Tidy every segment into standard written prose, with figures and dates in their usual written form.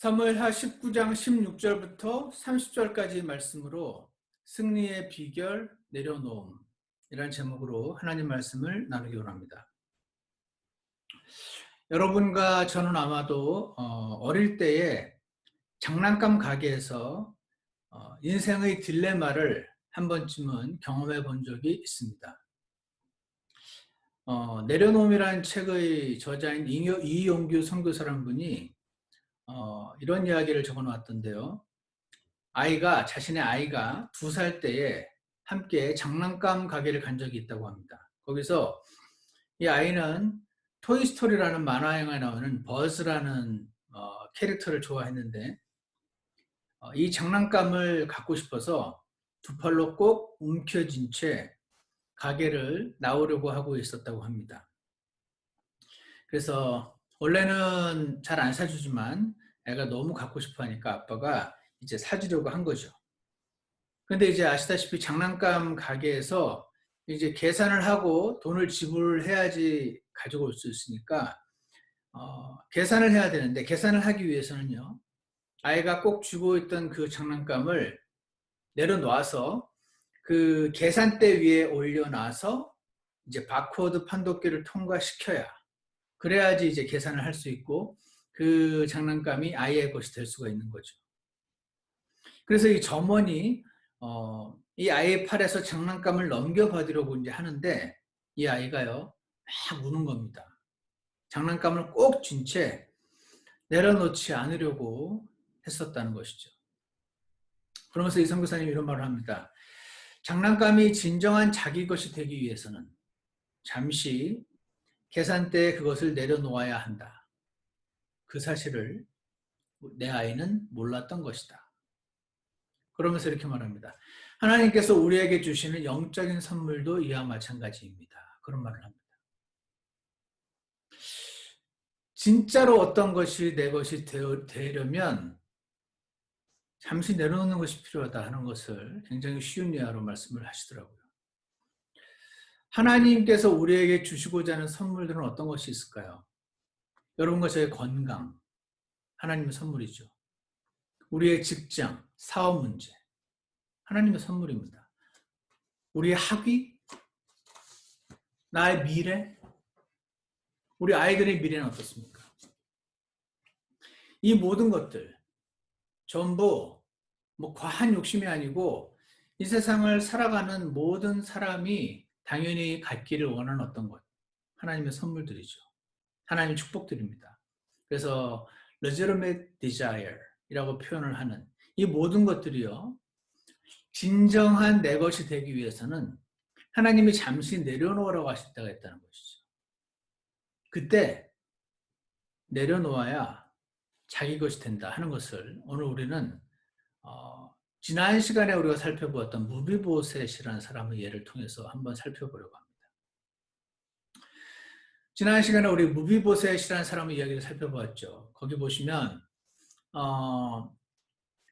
사무엘하 19장 16절부터 30절까지 말씀으로 승리의 비결 내려놓음이라는 제목으로 하나님 말씀을 나누기 원합니다. 여러분과 저는 아마도 어릴 때에 장난감 가게에서 인생의 딜레마를 한 번쯤은 경험해 본 적이 있습니다. 내려놓음이라는 책의 저자인 이용규 선교사라는 분이 이런 이야기를 적어 놨던데요. 자신의 아이가 2살 때에 함께 장난감 가게를 간 적이 있다고 합니다. 거기서 이 아이는 토이스토리라는 만화영화에 나오는 버즈라는 캐릭터를 좋아했는데 이 장난감을 갖고 싶어서 2팔로 꼭 움켜쥔 채 가게를 나오려고 하고 있었다고 합니다. 그래서 원래는 잘 안 사주지만 애가 너무 갖고 싶어 하니까 아빠가 이제 사주려고 한 거죠. 근데 이제 아시다시피 장난감 가게에서 이제 계산을 하고 돈을 지불해야지 가지고 올 수 있으니까 계산을 해야 되는데, 계산을 하기 위해서는요, 아이가 꼭 쥐고 있던 그 장난감을 내려놓아서 그 계산대 위에 올려놔서 이제 바코드 판독기를 통과시켜야, 그래야지 이제 계산을 할 수 있고 그 장난감이 아이의 것이 될 수가 있는 거죠. 그래서 이 점원이 이 아이의 팔에서 장난감을 넘겨받으려고 이제 하는데, 이 아이가요 막 우는 겁니다. 장난감을 꼭 쥔 채 내려놓지 않으려고 했었다는 것이죠. 그러면서 이 선교사님이 이런 말을 합니다. 장난감이 진정한 자기 것이 되기 위해서는 잠시 계산대에 그것을 내려놓아야 한다. 그 사실을 내 아이는 몰랐던 것이다. 그러면서 이렇게 말합니다. 하나님께서 우리에게 주시는 영적인 선물도 이와 마찬가지입니다. 그런 말을 합니다. 진짜로 어떤 것이 내 것이 되려면 잠시 내려놓는 것이 필요하다 하는 것을 굉장히 쉬운 예화로 말씀을 하시더라고요. 하나님께서 우리에게 주시고자 하는 선물들은 어떤 것이 있을까요? 여러분과 저의 건강, 하나님의 선물이죠. 우리의 직장, 사업 문제, 하나님의 선물입니다. 우리의 학위, 나의 미래, 우리 아이들의 미래는 어떻습니까? 이 모든 것들 전부 과한 욕심이 아니고 이 세상을 살아가는 모든 사람이 당연히 갖기를 원하는 어떤 것, 하나님의 선물들이죠. 하나님의 축복들입니다. 그래서 legitimate desire 이라고 표현을 하는 이 모든 것들이요, 진정한 내 것이 되기 위해서는 하나님이 잠시 내려놓으라고 하셨다고 했다는 것이죠. 그때 내려놓아야 자기 것이 된다 하는 것을 오늘 우리는 지난 시간에 우리가 살펴보았던 무비보셋이라는 사람의 예를 통해서 한번 살펴보려고 합니다. 지난 시간에 우리 무비보셋이라는 사람의 이야기를 살펴보았죠. 거기 보시면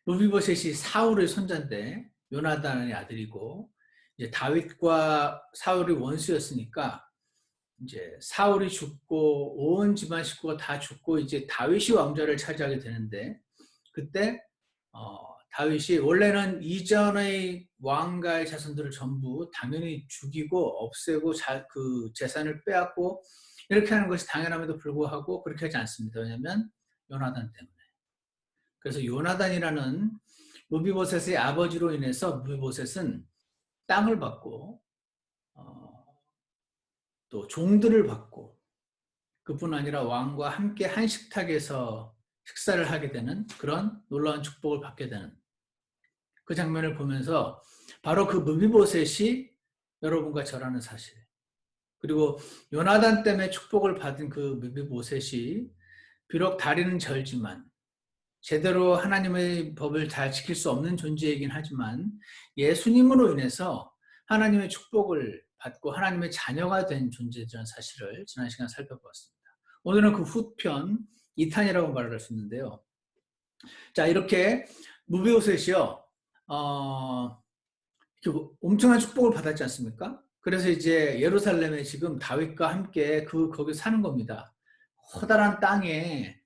무비보셋이 사울의 손자인데 요나단의 아들이고, 이제 다윗과 사울이 원수였으니까 이제 사울이 죽고 온 집안 식구가 다 죽고 이제 다윗이 왕좌를 차지하게 되는데, 그때 다윗이 원래는 이전의 왕가의 자손들을 전부 당연히 죽이고 없애고 그 재산을 빼앗고 이렇게 하는 것이 당연함에도 불구하고 그렇게 하지 않습니다. 왜냐하면 요나단 때문에. 그래서 요나단이라는 무비보셋의 아버지로 인해서 무비보셋은 땅을 받고 또 종들을 받고, 그뿐 아니라 왕과 함께 한 식탁에서 식사를 하게 되는 그런 놀라운 축복을 받게 되는 그 장면을 보면서 바로 그 무비보셋이 여러분과 저라는 사실, 그리고 요나단 때문에 축복을 받은 그 무비보셋이 비록 다리는 절지만 제대로 하나님의 법을 잘 지킬 수 없는 존재이긴 하지만 예수님으로 인해서 하나님의 축복을 받고 하나님의 자녀가 된 존재라는 사실을 지난 시간 살펴보았습니다. 오늘은 그 후편 2탄이라고 말할 수 있는데요. 자, 이렇게 무비보셋이요, 엄청난 축복을 받았지 않습니까? 그래서 이제 예루살렘에 지금 다윗과 함께 거기 사는 겁니다. 커다란 땅에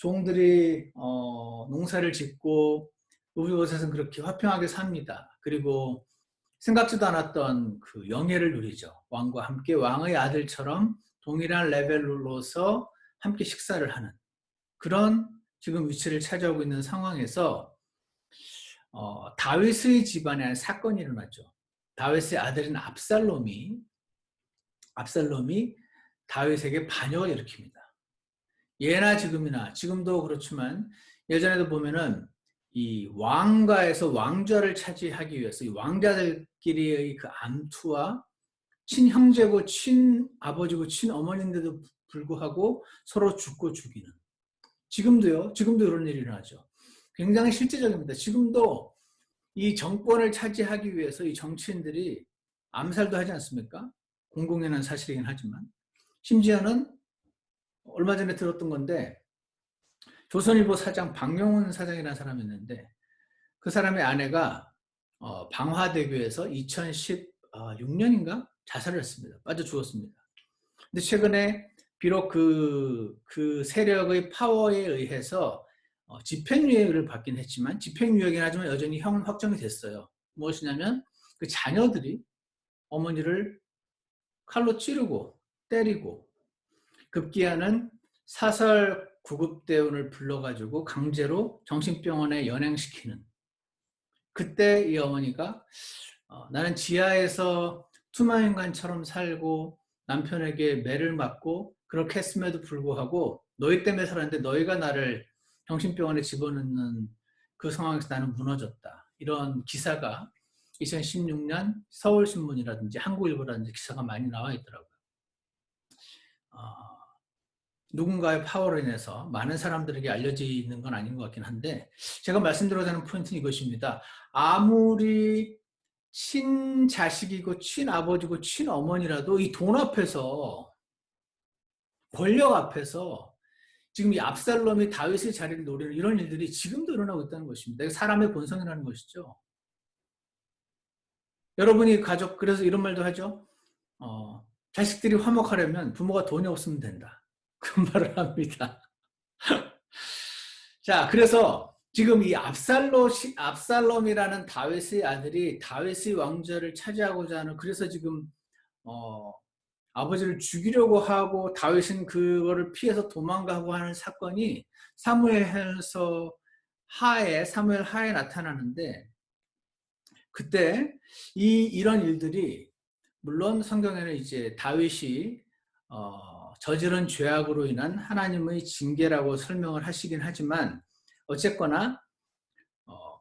종들이 농사를 짓고 무비보셋은 그렇게 화평하게 삽니다. 그리고 생각지도 않았던 그 영예를 누리죠. 왕과 함께 왕의 아들처럼 동일한 레벨로서 함께 식사를 하는 그런 지금 위치를 차지하고 있는 상황에서 다윗의 집안에 사건이 일어났죠. 다윗의 아들인 압살롬이 다윗에게 반역을 일으킵니다. 예나 지금이나 지금도 그렇지만 예전에도 보면은 이 왕가에서 왕좌를 차지하기 위해서 이 왕자들끼리의 그 암투와 친형제고 친아버지고 친어머니인데도 불구하고 서로 죽고 죽이는 지금도 이런 일이 일어나죠. 굉장히 실제적입니다. 지금도 이 정권을 차지하기 위해서 이 정치인들이 암살도 하지 않습니까? 공공연한 사실이긴 하지만 심지어는 얼마 전에 들었던 건데 조선일보 사장 박용훈 사장이라는 사람이 있는데 그 사람의 아내가 방화대교에서 2016년인가 자살을 했습니다. 빠져 죽었습니다. 근데 최근에 비록 그 세력의 파워에 의해서 집행유예를 받긴 했지만 집행유예긴 하지만 여전히 형은 확정이 됐어요. 무엇이냐면 그 자녀들이 어머니를 칼로 찌르고 때리고 급기야는 사설 구급대원을 불러가지고 강제로 정신병원에 연행시키는 그때 이 어머니가 나는 지하에서 투마인간처럼 살고 남편에게 매를 맞고 그렇게 했음에도 불구하고 너희 때문에 살았는데 너희가 나를 정신병원에 집어넣는 그 상황에서 나는 무너졌다. 이런 기사가 2016년 서울신문이라든지 한국일보라든지 기사가 많이 나와 있더라고요. 누군가의 파워로 인해서 많은 사람들에게 알려지는 건 아닌 것 같긴 한데 제가 말씀드리고자 하는 포인트는 이것입니다. 아무리 친자식이고 친아버지고 친어머니라도 이 돈 앞에서 권력 앞에서 지금 이 압살롬이 다윗의 자리를 노리는 이런 일들이 지금도 일어나고 있다는 것입니다. 이게 사람의 본성이라는 것이죠. 여러분이 가족 그래서 이런 말도 하죠. 자식들이 화목하려면 부모가 돈이 없으면 된다. 그 말을 합니다. 자, 그래서 지금 이 압살롬이라는 다윗의 아들이 다윗의 왕좌를 차지하고자 하는 그래서 지금 아버지를 죽이려고 하고 다윗은 그거를 피해서 도망가고 하는 사건이 사무엘 하에 나타나는데 그때 이런 일들이 물론 성경에는 이제 다윗이 저지른 죄악으로 인한 하나님의 징계라고 설명을 하시긴 하지만 어쨌거나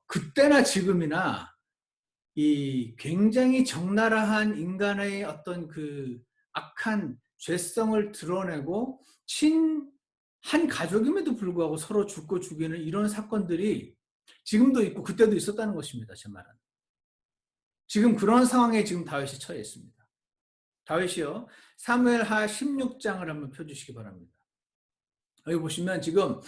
그때나 지금이나 이 굉장히 적나라한 인간의 어떤 그 악한 죄성을 드러내고 한 가족임에도 불구하고 서로 죽고 죽이는 이런 사건들이 지금도 있고 그때도 있었다는 것입니다. 제 말은. 지금 그런 상황에 지금 다윗이 처해 있습니다. 다윗이요. 사무엘하 16장을 한번 펴주시기 바랍니다. 여기 보시면 지금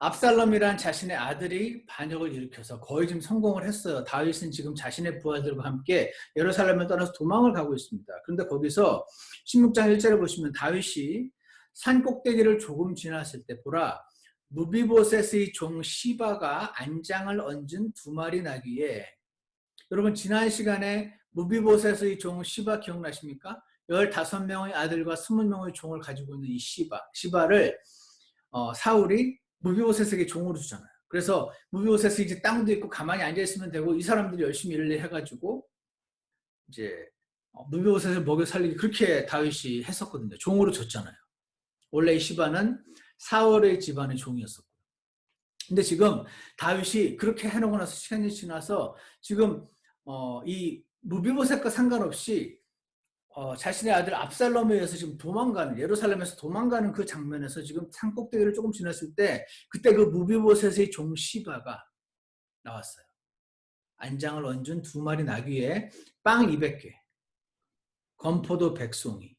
압살롬이란 자신의 아들이 반역을 일으켜서 거의 지금 성공을 했어요. 다윗은 지금 자신의 부하들과 함께 예루살렘을 떠나서 도망을 가고 있습니다. 그런데 거기서 16장 1절을 보시면 다윗이 산 꼭대기를 조금 지났을 때 보라 무비보셋의 종 시바가 안장을 얹은 2마리 나귀에 여러분 지난 시간에 무비보셋의 종 시바 기억나십니까? 15명의 아들과 20명의 종을 가지고 있는 이 시바를 사울이 무비보셋에게 종으로 주잖아요. 그래서 무비보셋이 이제 땅도 있고 가만히 앉아 있으면 되고 이 사람들이 열심히 일을 해가지고 이제 무비보셋을 먹여 살리기 그렇게 다윗이 했었거든요. 종으로 줬잖아요. 원래 이 시바는 사울의 집안의 종이었었고. 근데 지금 다윗이 그렇게 해놓고 나서 시간이 지나서 지금 이 무비보셋과 상관없이 자신의 아들 압살롬에 의해서 지금 예루살렘에서 도망가는 그 장면에서 지금 산 꼭대기를 조금 지났을 때 그때 그 무비보셋의 종 시바가 나왔어요. 안장을 얹은 2마리 나귀에 빵 200개, 건포도 100송이,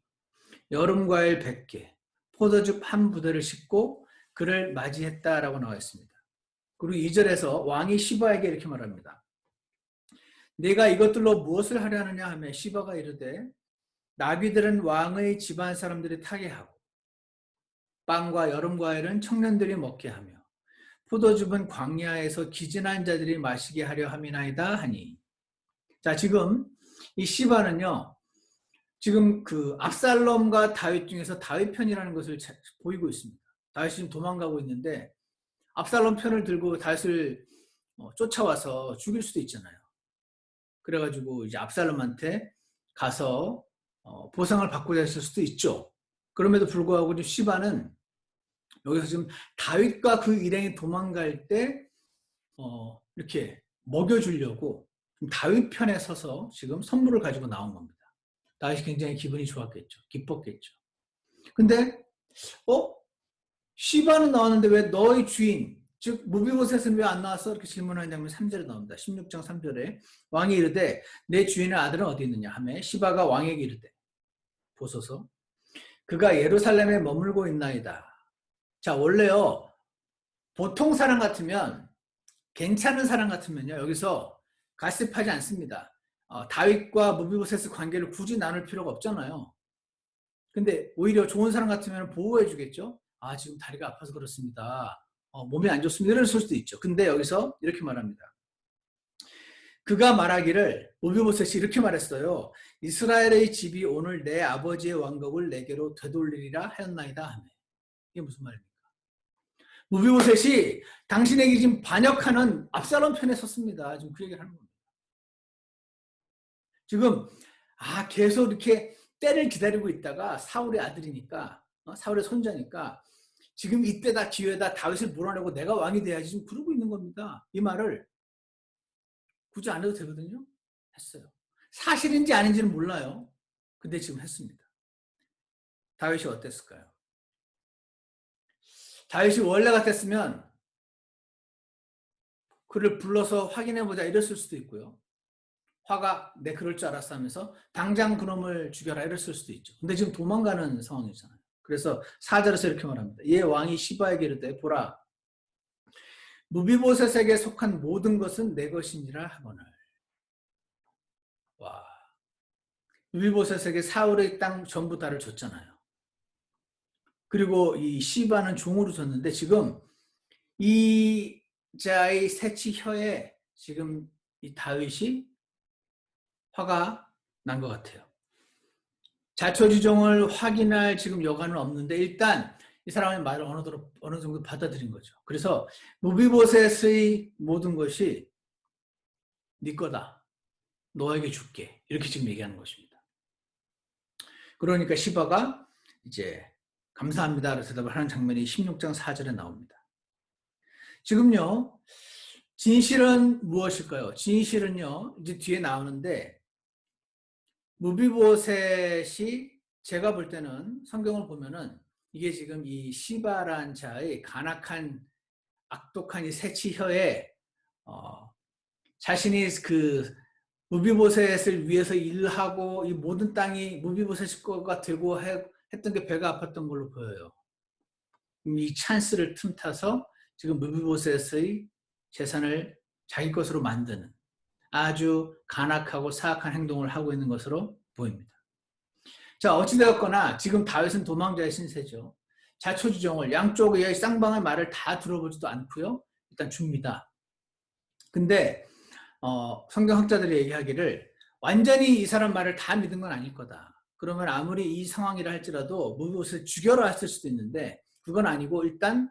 여름과일 100개, 포도즙 한 부대를 싣고 그를 맞이했다라고 나와 있습니다. 그리고 2절에서 왕이 시바에게 이렇게 말합니다. 네가 이것들로 무엇을 하려느냐 하며 시바가 이르되 나귀들은 왕의 집안 사람들이 타게 하고 빵과 여름과일은 청년들이 먹게 하며 포도즙은 광야에서 기진한 자들이 마시게 하려 함이나이다 하니. 자, 지금 이 시바는요, 지금 그 압살롬과 다윗 중에서 다윗 편이라는 것을 보이고 있습니다. 다윗이 지금 도망가고 있는데 압살롬 편을 들고 다윗을 쫓아와서 죽일 수도 있잖아요. 그래가지고 이제 압살롬한테 가서 보상을 받고자 했을 수도 있죠. 그럼에도 불구하고 지금 시바는 여기서 지금 다윗과 그 일행이 도망갈 때 이렇게 먹여주려고 다윗 편에 서서 지금 선물을 가지고 나온 겁니다. 다윗이 굉장히 기분이 좋았겠죠. 기뻤겠죠. 근데 시바는 나왔는데 왜 너의 주인, 즉 무비보셋은 왜 안 나왔어? 이렇게 질문하는 장면이 3절에 나옵니다. 16장 3절에 왕이 이르되 내 주인의 아들은 어디 있느냐 하매 시바가 왕에게 이르되 보소서 그가 예루살렘에 머물고 있나이다. 자, 원래요 보통 사람 같으면, 괜찮은 사람 같으면요 여기서 가십하지 않습니다. 다윗과 무비보셋의 관계를 굳이 나눌 필요가 없잖아요. 근데 오히려 좋은 사람 같으면 보호해 주겠죠. 아, 지금 다리가 아파서 그렇습니다. 몸이 안 좋습니다. 이럴 수도 있죠. 근데 여기서 이렇게 말합니다. 그가 말하기를, 무비보셋이 이렇게 말했어요. 이스라엘의 집이 오늘 내 아버지의 왕국을 내게로 되돌리리라 하였나이다 하며. 이게 무슨 말입니까? 무비보셋이 당신에게 지금 반역하는 압살롬 편에 섰습니다. 지금 그 얘기를 하는 겁니다. 지금 계속 이렇게 때를 기다리고 있다가 사울의 아들이니까, 사울의 손자니까 지금 이때다 기회다, 다윗을 몰아내고 내가 왕이 돼야지, 지금 그러고 있는 겁니다. 이 말을 굳이 안 해도 되거든요. 했어요. 사실인지 아닌지는 몰라요. 근데 지금 했습니다. 다윗이 어땠을까요? 다윗이 원래 같았으면 그를 불러서 확인해보자 이랬을 수도 있고요. 화가 내 그럴 줄 알았어 하면서 당장 그놈을 죽여라 이랬을 수도 있죠. 근데 지금 도망가는 상황이잖아요. 그래서 4절에서 이렇게 말합니다. 예 왕이 시바에게 이르되 보라 무비보셋에게 속한 모든 것은 내 것이니라 하거늘. 와, 무비보셋에게 사울의 땅 전부 다를 줬잖아요. 그리고 이 시바는 종으로 줬는데 지금 이 자의 새치 혀에 지금 이 다윗이 화가 난 것 같아요. 자초지종을 확인할 지금 여간은 없는데 일단 이 사람의 말을 어느 정도 받아들인 거죠. 그래서 무비보셋의 모든 것이 네 거다. 너에게 줄게. 이렇게 지금 얘기하는 것입니다. 그러니까 시바가 이제 감사합니다라고 대답을 하는 장면이 16장 4절에 나옵니다. 지금요, 진실은 무엇일까요? 진실은요, 이제 뒤에 나오는데 무비보셋이 제가 볼 때는 성경을 보면은 이게 지금 이 시바란 자의 간악한 악독한 이 새치혀에 자신이 그 무비보셋을 위해서 일하고 이 모든 땅이 무비보셋 거가 되고 했던 게 배가 아팠던 걸로 보여요. 이 찬스를 틈타서 지금 무비보셋의 재산을 자기 것으로 만드는 아주 간악하고 사악한 행동을 하고 있는 것으로 보입니다. 자, 어찌되었거나 지금 다윗은 도망자의 신세죠. 자초지종을 양쪽의 쌍방의 말을 다 들어보지도 않고요. 일단 줍니다. 근데 성경학자들이 얘기하기를 완전히 이 사람 말을 다 믿은 건 아닐 거다. 그러면 아무리 이 상황이라 할지라도 무비보셋을 죽여라 했을 수도 있는데 그건 아니고 일단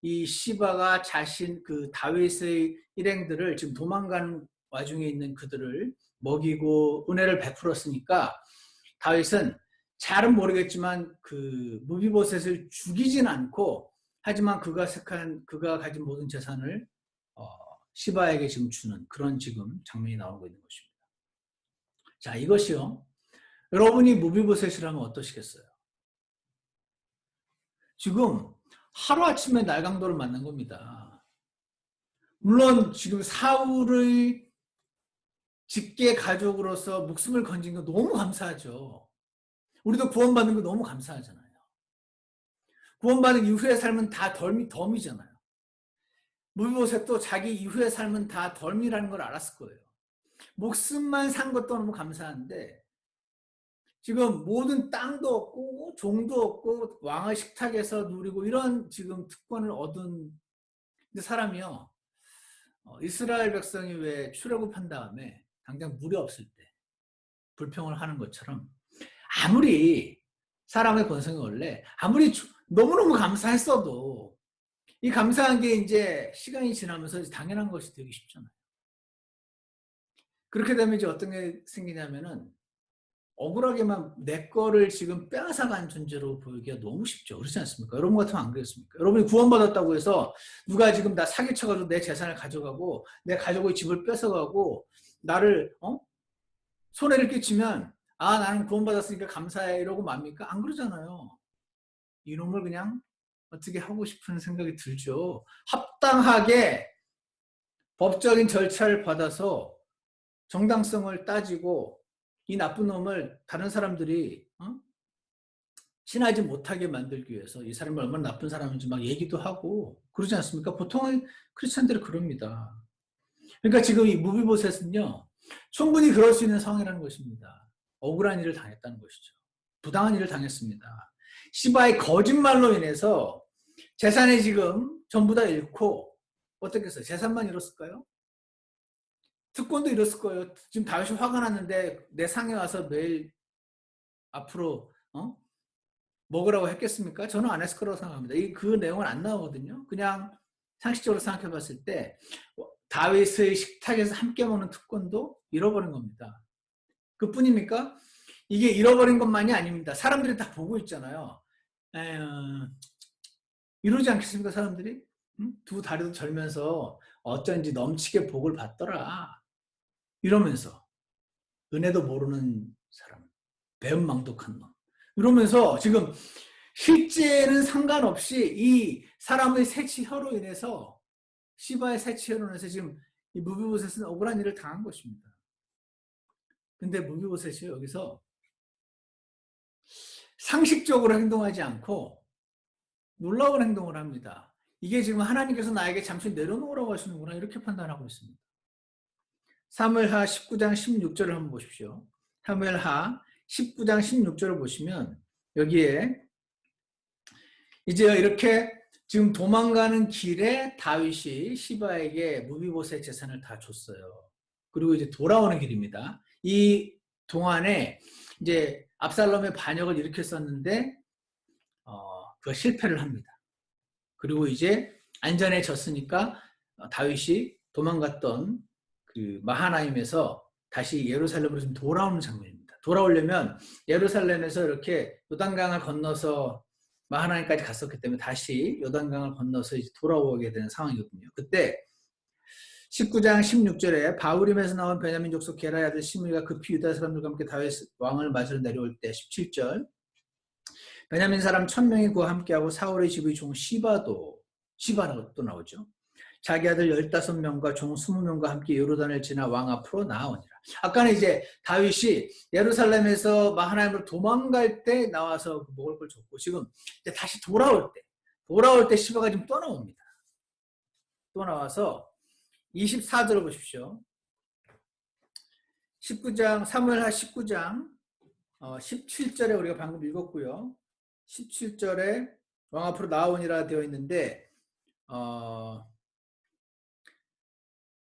이 시바가 자신 그 다윗의 일행들을 지금 도망가는 와중에 있는 그들을 먹이고 은혜를 베풀었으니까 다윗은 잘은 모르겠지만 그 무비보셋을 죽이진 않고 하지만 그가 가진 모든 재산을 시바에게 지금 주는 그런 지금 장면이 나오고 있는 것입니다. 자, 이것이요. 여러분이 무비보셋이라면 어떠시겠어요? 지금 하루아침에 날강도를 만난 겁니다. 물론 지금 사울의 직계 가족으로서 목숨을 건진 거 너무 감사하죠. 우리도 구원받는 거 너무 감사하잖아요. 구원받은 이후의 삶은 다 덜미잖아요. 무비보셋도 자기 이후의 삶은 다 덜미라는 걸 알았을 거예요. 목숨만 산 것도 너무 감사한데 지금 모든 땅도 없고 종도 없고 왕의 식탁에서 누리고 이런 지금 특권을 얻은 근데 사람이요, 이스라엘 백성이 왜 출애굽한 다음에 당장 물이 없을 때 불평을 하는 것처럼, 아무리 사람의 본성이 원래 아무리 너무너무 감사했어도 이 감사한 게 이제 시간이 지나면서 당연한 것이 되기 쉽잖아요. 그렇게 되면 이제 어떤 게 생기냐면은 억울하게만 내 거를 지금 빼앗아간 존재로 보이기가 너무 쉽죠. 그렇지 않습니까? 여러분 같으면 안 그랬습니까? 여러분이 구원받았다고 해서 누가 지금 나 사기쳐가지고 내 재산을 가져가고 내 가족의 집을 뺏어가고 나를 손해를 끼치면 아 나는 구원받았으니까 감사해 이러고 맙니까? 안 그러잖아요. 이놈을 그냥 어떻게 하고 싶은 생각이 들죠. 합당하게 법적인 절차를 받아서 정당성을 따지고 이 나쁜 놈을 다른 사람들이 친하지 못하게 만들기 위해서 이 사람이 얼마나 나쁜 사람인지 막 얘기도 하고 그러지 않습니까? 보통의 크리스찬들이 그럽니다. 그러니까 지금 이 무비보셋은요, 충분히 그럴 수 있는 상황이라는 것입니다. 억울한 일을 당했다는 것이죠. 부당한 일을 당했습니다. 시바의 거짓말로 인해서 재산이 지금 전부 다 잃고 어떻겠어요? 재산만 잃었을까요? 특권도 잃었을 거예요. 지금 다윗이 화가 났는데 내 상에 와서 매일 앞으로 먹으라고 했겠습니까? 저는 안 했을 거라고 생각합니다. 그 내용은 안 나오거든요. 그냥 상식적으로 생각해 봤을 때 다윗의 식탁에서 함께 먹는 특권도 잃어버린 겁니다. 그뿐입니까? 이게 잃어버린 것만이 아닙니다. 사람들이 다 보고 있잖아요. 이러지 않겠습니까, 사람들이? 두 다리도 절면서 어쩐지 넘치게 복을 받더라. 이러면서 은혜도 모르는 사람, 배은망덕한 놈. 이러면서 지금 실제는 상관없이 이 사람의 세치혀로 인해서 시바의 세치혀로 인해서 지금 이 무비보셋은 억울한 일을 당한 것입니다. 근데 무비보셋이 여기서 상식적으로 행동하지 않고 놀라운 행동을 합니다. 이게 지금 하나님께서 나에게 잠시 내려놓으라고 하시는구나 이렇게 판단하고 있습니다. 사무엘하 19장 16절을 한번 보십시오. 사무엘하 19장 16절을 보시면 여기에 이제 이렇게 지금 도망가는 길에 다윗이 시바에게 무비보셋 재산을 다 줬어요. 그리고 이제 돌아오는 길입니다. 이 동안에 이제 압살롬의 반역을 일으켰었는데 그 실패를 합니다. 그리고 이제 안전해졌으니까 다윗이 도망갔던 그 마하나임에서 다시 예루살렘으로 좀 돌아오는 장면입니다. 돌아오려면 예루살렘에서 이렇게 요단강을 건너서 마하나임까지 갔었기 때문에 다시 요단강을 건너서 이제 돌아오게 되는 상황이거든요. 그때 19장 16절에 바울임에서 나온 베냐민 족속 게라의 아들 시므이가 급히 유다 사람들과 함께 다윗 왕을 맞으러 내려올 때 17절 베냐민 사람 1000명이 그와 함께하고 사울의 집의 종 시바라고 또 나오죠. 자기 아들 15명과 종 20명과 함께 요르단을 지나 왕 앞으로 나아오니라. 아까는 이제 다윗이 예루살렘에서 마하나임으로 도망갈 때 나와서 먹을 걸 줬고 지금 이제 다시 돌아올 때 시바가 지금 또 나옵니다. 또 나와서 24절을 보십시오. 19장 사무엘하 19장 17절에 우리가 방금 읽었고요. 17절에 왕 앞으로 나오니라 되어 있는데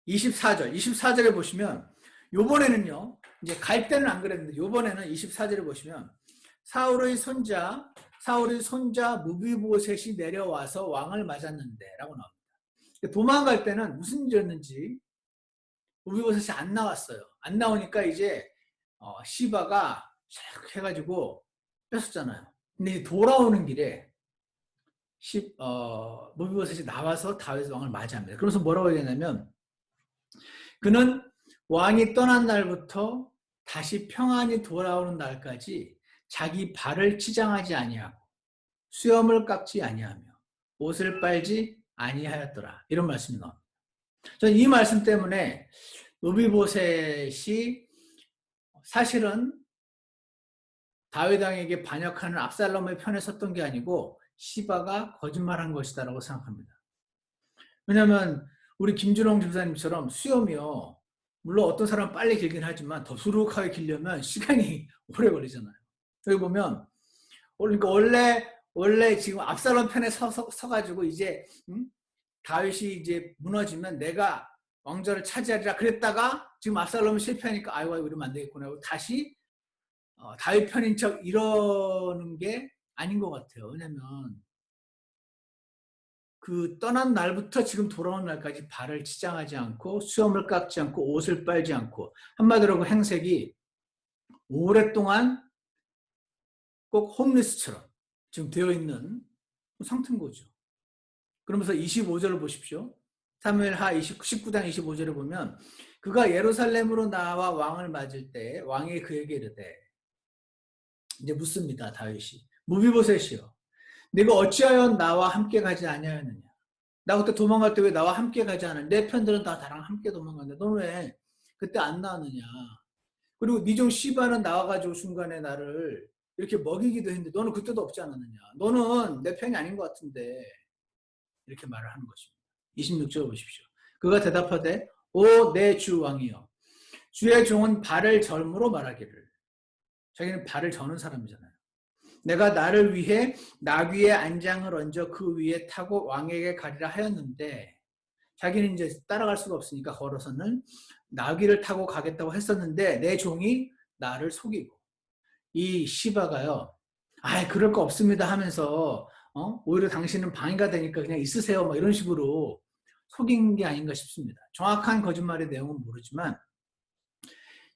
24절에 보시면 요번에는요. 이제 갈 때는 안 그랬는데 요번에는 24절에 보시면 사울의 손자 무비보셋이 내려와서 왕을 맞았는데 라고 나옵니다. 도망갈 때는 무슨 일이었는지 무비보셋이 안 나왔어요. 안 나오니까 이제 시바가 샥 해가지고 뺏었잖아요. 근데 돌아오는 길에 무비보셋이 나와서 다윗 왕을 맞이합니다. 그러면서 뭐라고 얘기하냐면 그는 왕이 떠난 날부터 다시 평안히 돌아오는 날까지 자기 발을 치장하지 아니하고 수염을 깎지 아니하며 옷을 빨지 아니하였더라. 이런 말씀이 나옵니다. 저는 이 말씀 때문에 무비보셋이 사실은 다윗 왕에게 반역하는 압살롬의 편에 섰던 게 아니고 시바가 거짓말한 것이다라고 생각합니다. 왜냐하면 우리 김준홍 집사님처럼 수염이요. 물론 어떤 사람은 빨리 길긴 하지만 더 수룩하게 길려면 시간이 오래 걸리잖아요. 여기 보면 그러니까 원래 지금 압살롬 편에 서가지고 이제 다윗이 이제 무너지면 내가 왕좌를 차지하리라 그랬다가 지금 압살롬이 실패하니까 아이고 이러면 안 되겠구나 하고 다시 다윗 편인 척 이러는 게 아닌 것 같아요. 왜냐면 그 떠난 날부터 지금 돌아온 날까지 발을 치장하지 않고 수염을 깎지 않고 옷을 빨지 않고 한마디로 그 행색이 오랫동안 꼭 홈리스처럼 지금 되어 있는 상태인 거죠. 그러면서 25절을 보십시오. 사무엘하 19장 25절에 보면 그가 예루살렘으로 나와 왕을 맞을 때 왕이 그에게 이르되 이제 묻습니다. 다윗이 무비보셋이요 네가 어찌하여 나와 함께 가지 아니하였느냐. 나 그때 도망갈 때 왜 나와 함께 가지 않았냐. 내 편들은 다 나랑 함께 도망갔는데 너는 왜 그때 안 나왔느냐. 그리고 네 종 시바는 나와가지고 중간에 나를 이렇게 먹이기도 했는데 너는 그때도 없지 않았느냐. 너는 내 편이 아닌 것 같은데 이렇게 말을 하는 것입니다. 26절 보십시오. 그가 대답하되 오 내 주 왕이여 주의 종은 발을 절므로 말하기를. 자기는 발을 저는 사람이잖아요. 내가 나를 위해 나귀의 안장을 얹어 그 위에 타고 왕에게 가리라 하였는데 자기는 이제 따라갈 수가 없으니까 걸어서는 나귀를 타고 가겠다고 했었는데 내 종이 나를 속이고 이 시바가요. 아 그럴 거 없습니다 하면서 오히려 당신은 방해가 되니까 그냥 있으세요 뭐 이런 식으로 속인 게 아닌가 싶습니다. 정확한 거짓말의 내용은 모르지만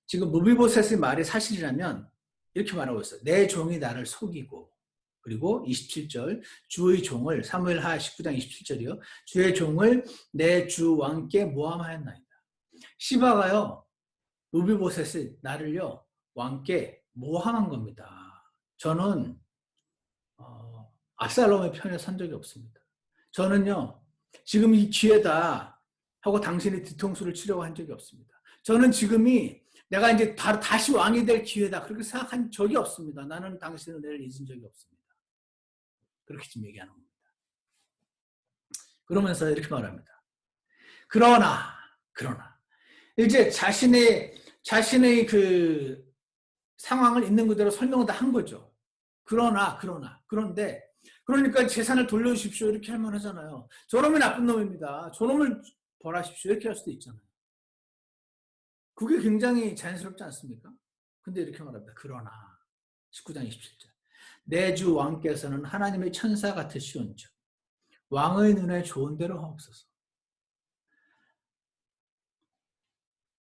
지금 무비보셋의 말이 사실이라면 이렇게 말하고 있어요. 내 종이 나를 속이고 그리고 27절 주의 종을 사무엘하 19장 27절이요. 주의 종을 내 주 왕께 모함하였나이다. 시바가요. 무비보셋이 나를요. 왕께 모함한 겁니다. 저는 압살롬의 편에 선 적이 없습니다. 저는요. 지금 이 기회다 하고 당신의 뒤통수를 치려고 한 적이 없습니다. 저는 지금이 내가 이제 바로 다시 왕이 될 기회다 그렇게 생각한 적이 없습니다. 나는 당신의 은혜를 잊은 적이 없습니다. 그렇게 지금 얘기하는 겁니다. 그러면서 이렇게 말합니다. 그러나 이제 자신의 그 상황을 있는 그대로 설명을 다 한 거죠. 그런데 그러니까 재산을 돌려주십시오 이렇게 할 만하잖아요. 저놈이 나쁜 놈입니다. 저놈을 벌하십시오 이렇게 할 수도 있잖아요. 그게 굉장히 자연스럽지 않습니까? 근데 이렇게 말합니다. 그러나 19장 27절 내 주 왕께서는 하나님의 천사 같으시온즉 왕의 눈에 좋은 대로 하옵소서.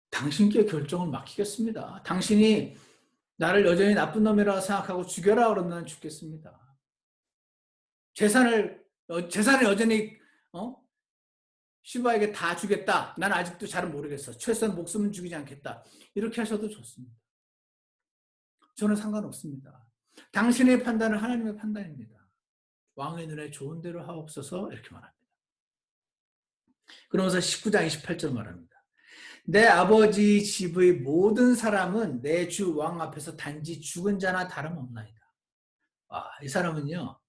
당신께 결정을 맡기겠습니다. 당신이 나를 여전히 나쁜 놈이라고 생각하고 죽여라 그러면 난 죽겠습니다. 재산을 여전히 시바에게 다 주겠다. 난 아직도 잘은 모르겠어. 최소한 목숨은 죽이지 않겠다. 이렇게 하셔도 좋습니다. 저는 상관없습니다. 당신의 판단은 하나님의 판단입니다. 왕의 눈에 좋은 대로 하옵소서 이렇게 말합니다. 그러면서 19장 28절 말합니다. 내 아버지 집의 모든 사람은 내 주 왕 앞에서 단지 죽은 자나 다름없나이다. 이 사람은요.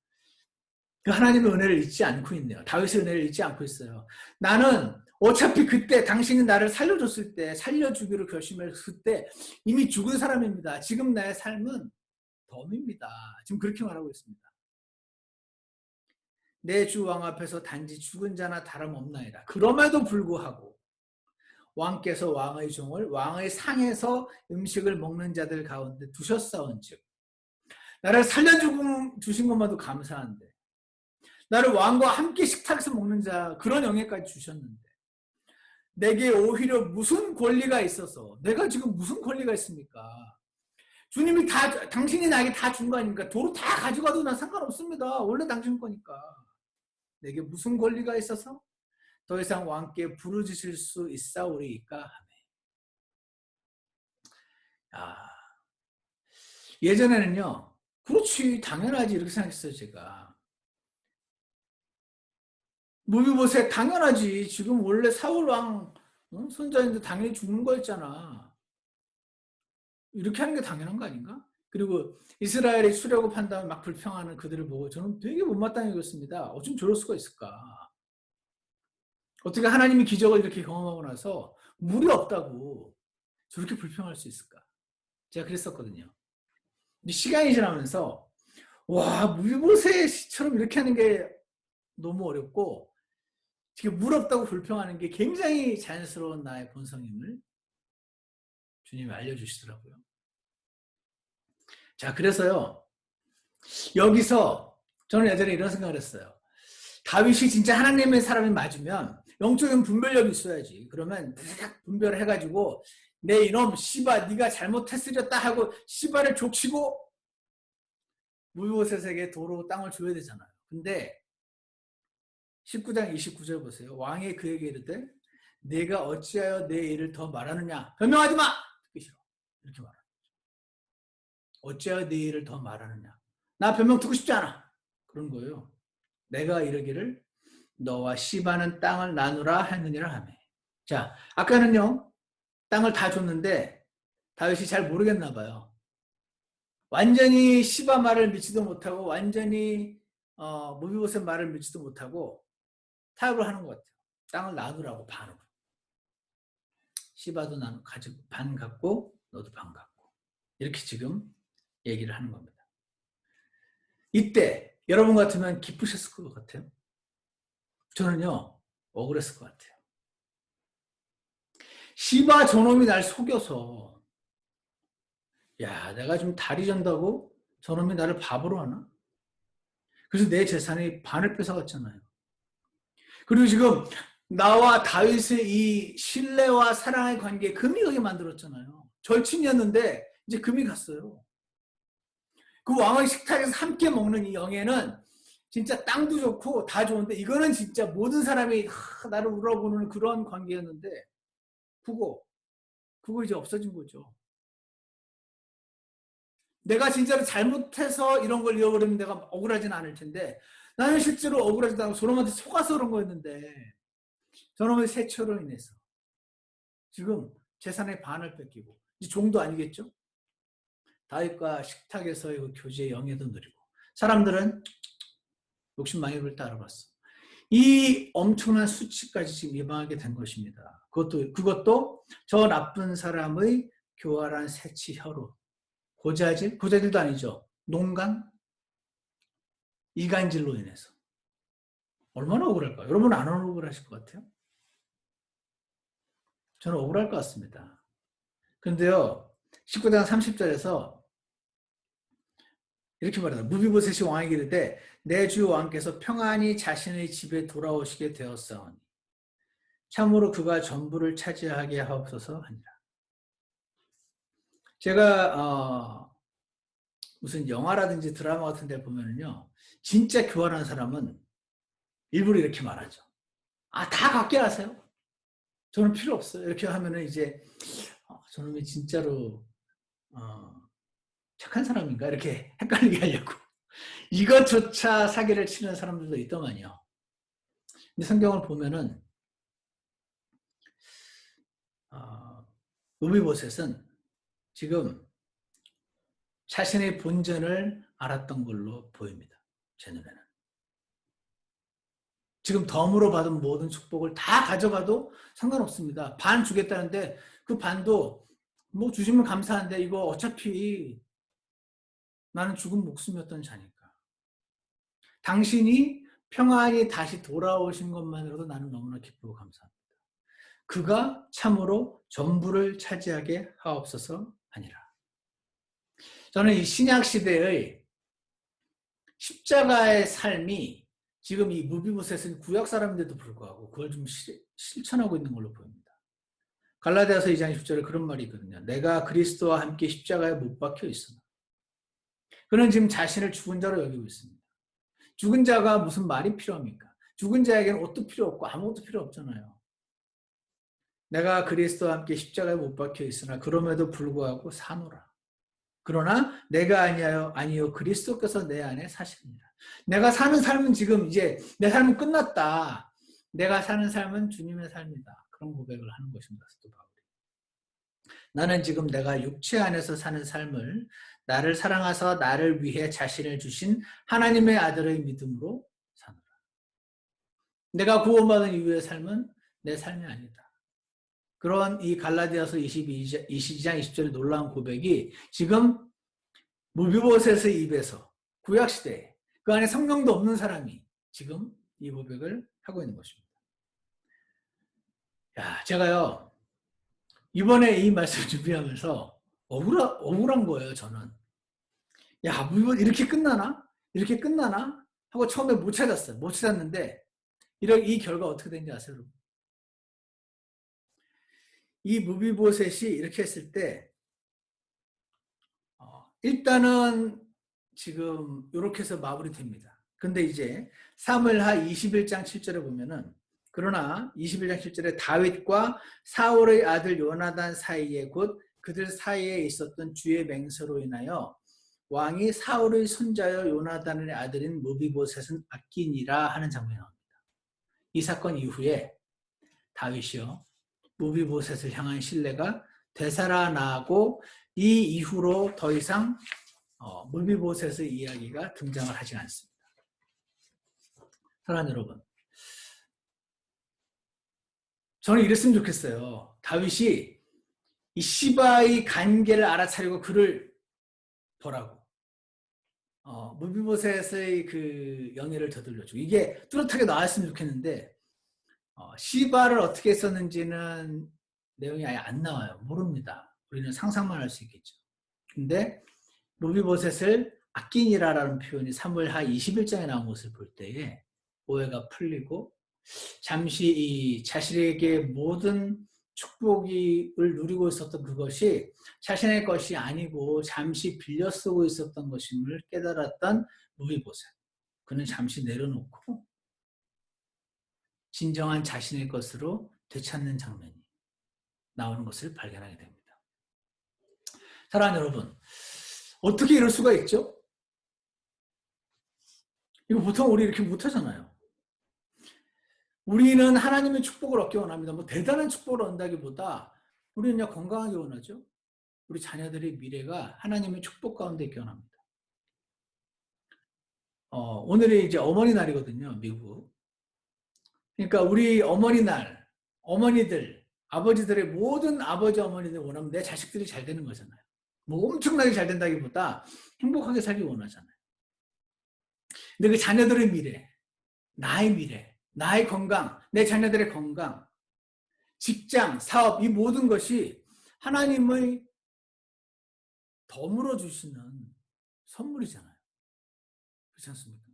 그 하나님의 은혜를 잊지 않고 있네요. 다윗의 은혜를 잊지 않고 있어요. 나는 어차피 그때 당신이 나를 살려줬을 때 살려주기로 결심했을 때 이미 죽은 사람입니다. 지금 나의 삶은 덤입니다. 지금 그렇게 말하고 있습니다. 내 주 왕 앞에서 단지 죽은 자나 다름없나이다. 그럼에도 불구하고 왕께서 왕의 종을 왕의 상에서 음식을 먹는 자들 가운데 두셨사온즉 나를 살려주신 것만도 감사한데 나를 왕과 함께 식탁에서 먹는 자 그런 영예까지 주셨는데 내게 오히려 무슨 권리가 있어서 내가 지금 무슨 권리가 있습니까? 주님이 당신이 나에게 다 준 거 아닙니까? 도로 다 가져가도 난 상관없습니다. 원래 당신 거니까. 내게 무슨 권리가 있어서 더 이상 왕께 부르짖을 수 있사오리이까 하네. 예전에는요. 그렇지 당연하지 이렇게 생각했어요. 제가. 무비보셋 당연하지. 지금 원래 사울왕 손자인데 당연히 죽는 거였잖아. 이렇게 하는 게 당연한 거 아닌가? 그리고 이스라엘이 수려고 한 다음에 막 불평하는 그들을 보고 저는 되게 못마땅히 여겼습니다. 어쩜 저럴 수가 있을까? 어떻게 하나님이 기적을 이렇게 경험하고 나서 물이 없다고 저렇게 불평할 수 있을까? 제가 그랬었거든요. 근데 시간이 지나면서 와 무비보셋처럼 이렇게 하는 게 너무 어렵고 지금 물 없다고 불평하는 게 굉장히 자연스러운 나의 본성임을 주님이 알려주시더라고요. 자, 그래서요, 여기서 저는 예전에 이런 생각을 했어요. 다윗이 진짜 하나님의 사람이 맞으면 영적인 분별력이 있어야지. 그러면 딱 분별을 해가지고 내 이놈 시바 네가 잘못했으렸다 하고 시바를 족치고 무비보셋에게 도로 땅을 줘야 되잖아요. 근데 19장 29절 보세요. 왕이 그에게 이르되 내가 어찌하여 내 일을 더 말하느냐. 변명하지 마. 듣기 싫어. 이렇게 말하는 거죠. 어찌하여 내 일을 더 말하느냐. 나 변명 듣고 싶지 않아. 그런 거예요. 내가 이르기를 너와 시바는 땅을 나누라 했느니라 하며. 자, 아까는요. 땅을 다 줬는데 다윗이 잘 모르겠나 봐요. 완전히 시바 말을 믿지도 못하고 완전히 무비보셋 말을 믿지도 못하고 타협을 하는 것 같아요. 땅을 나누라고 반으로. 시바도 나는 반 갖고 너도 반 갖고. 이렇게 지금 얘기를 하는 겁니다. 이때 여러분 같으면 기쁘셨을 것 같아요. 저는요. 억울했을 것 같아요. 시바 저놈이 날 속여서 야 내가 좀 다리 전다고 저놈이 나를 바보로 하나? 그래서 내 재산이 반을 뺏어갔잖아요. 그리고 지금 나와 다윗의 이 신뢰와 사랑의 관계에 금이 가게 만들었잖아요. 절친이었는데 이제 금이 갔어요. 그 왕의 식탁에서 함께 먹는 이 영예는 진짜 땅도 좋고 다 좋은데 이거는 진짜 모든 사람이 나를 우러보는 그런 관계였는데 그거 이제 없어진 거죠. 내가 진짜로 잘못해서 이런 걸 잃어버리면 내가 억울하진 않을 텐데 나는 실제로 억울하지도 않고 저놈한테 속아서 그런 거였는데 저놈의 세처로 인해서 지금 재산의 반을 뺏기고 이제 종도 아니겠죠? 다윗과 식탁에서의 그 교제의 영예도 누리고 사람들은 욕심 많이 부릴 때 알아봤어. 이 엄청난 수치까지 지금 예방하게 된 것입니다. 그것도 저 나쁜 사람의 교활한 새치 혀로 고자질도 아니죠. 농간, 이간질로 인해서. 얼마나 억울할까요? 여러분 안 억울하실 것 같아요? 저는 억울할 것 같습니다. 그런데요, 19장 30절에서 이렇게 말합니다. 무비보셋이 왕에게 이르되 내 주 왕께서 평안히 자신의 집에 돌아오시게 되었사오니 참으로 그가 전부를 차지하게 하옵소서 하니라. 제가 무슨 영화라든지 드라마 같은 데 보면은요, 진짜 교활한 사람은 일부러 이렇게 말하죠. 다 갖게 하세요. 저는 필요 없어요. 이렇게 하면은 이제 저놈이 진짜로 착한 사람인가 이렇게 헷갈리게 하려고 이것조차 사기를 치는 사람들도 있더만요. 근데 성경을 보면은 무비보셋은 지금 자신의 본전을 알았던 걸로 보입니다. 제 눈에는. 지금 덤으로 받은 모든 축복을 다 가져가도 상관없습니다. 반 주겠다는데 그 반도 뭐 주시면 감사한데 이거 어차피 나는 죽은 목숨이었던 자니까. 당신이 평안히 다시 돌아오신 것만으로도 나는 너무나 기쁘고 감사합니다. 그가 참으로 전부를 차지하게 하옵소서 하니라. 저는 이 신약시대의 십자가의 삶이 지금 이 무비보셋은 구약 사람인데도 불구하고 그걸 좀 실천하고 있는 걸로 보입니다. 갈라디아서 2장 10절에 그런 말이 있거든요. 내가 그리스도와 함께 십자가에 못 박혀 있으나 그는 지금 자신을 죽은 자로 여기고 있습니다. 죽은 자가 무슨 말이 필요합니까? 죽은 자에게는 옷도 필요 없고 아무것도 필요 없잖아요. 내가 그리스도와 함께 십자가에 못 박혀 있으나 그럼에도 불구하고 사노라. 그러나 내가 아니요 그리스도께서 내 안에 사시느니라. 내가 사는 삶은 지금 이제 내 삶은 끝났다. 내가 사는 삶은 주님의 삶이다. 그런 고백을 하는 것입니다. 사도 바울이. 나는 지금 내가 육체 안에서 사는 삶을 나를 사랑하사 나를 위해 자신을 주신 하나님의 아들의 믿음으로 사노라. 내가 구원받은 이후의 삶은 내 삶이 아니다. 그런 이 갈라디아서 22장 20절의 놀라운 고백이 지금 무비보셋의 입에서 구약시대에 그 안에 성령도 없는 사람이 지금 이 고백을 하고 있는 것입니다. 야, 제가요, 이번에 이 말씀 준비하면서 억울한 거예요, 저는. 야, 뭐 이렇게 끝나나? 이렇게 끝나나? 하고 처음에 못 찾았어요. 못 찾았는데, 이 결과 어떻게 된지 아세요, 여러분? 이 무비보셋이 이렇게 했을 때, 일단은 지금 이렇게 해서 마무리됩니다. 근데 이제 사무엘하 21장 7절에 보면은, 그러나 21장 7절에 다윗과 사울의 아들 요나단 사이에 곧 그들 사이에 있었던 주의 맹세로 인하여 왕이 사울의 손자여 요나단의 아들인 무비보셋은 아끼니라 하는 장면이 나옵니다. 이 사건 이후에 다윗이요, 무비보셋을 향한 신뢰가 되살아나고 이 이후로 더 이상 무비보셋의 이야기가 등장을 하지 않습니다. 사랑하는 여러분, 저는 이랬으면 좋겠어요. 다윗이 이 시바의 관계를 알아차리고 그를 보라고. 무비보셋의 그 연애를 저들려주고 이게 뚜렷하게 나왔으면 좋겠는데 시바를 어떻게 썼는지는 내용이 아예 안 나와요. 모릅니다. 우리는 상상만 할 수 있겠죠. 근데 무비보셋을 아끼니라라는 표현이 사무엘하 21장에 나온 것을 볼 때에 오해가 풀리고 잠시 이 자신에게 모든 축복을 누리고 있었던 그것이 자신의 것이 아니고 잠시 빌려 쓰고 있었던 것임을 깨달았던 무비보셋. 그는 잠시 내려놓고 진정한 자신의 것으로 되찾는 장면이 나오는 것을 발견하게 됩니다. 사랑하는 여러분, 어떻게 이럴 수가 있죠? 이거 보통 우리 이렇게 못하잖아요. 우리는 하나님의 축복을 얻기 원합니다. 뭐 대단한 축복을 얻는다기보다 우리는 그냥 건강하게 원하죠. 우리 자녀들의 미래가 하나님의 축복 가운데 있기 원합니다. 오늘이 이제 어머니 날이거든요, 미국. 그러니까 우리 어머니 날, 어머니들, 아버지들의 모든 아버지, 어머니들 원하면 내 자식들이 잘 되는 거잖아요. 뭐 엄청나게 잘 된다기보다 행복하게 살기 원하잖아요. 근데 그 자녀들의 미래, 나의 미래, 나의 건강, 내 자녀들의 건강, 직장, 사업, 이 모든 것이 하나님의 덤으로 주시는 선물이잖아요. 그렇지 않습니까?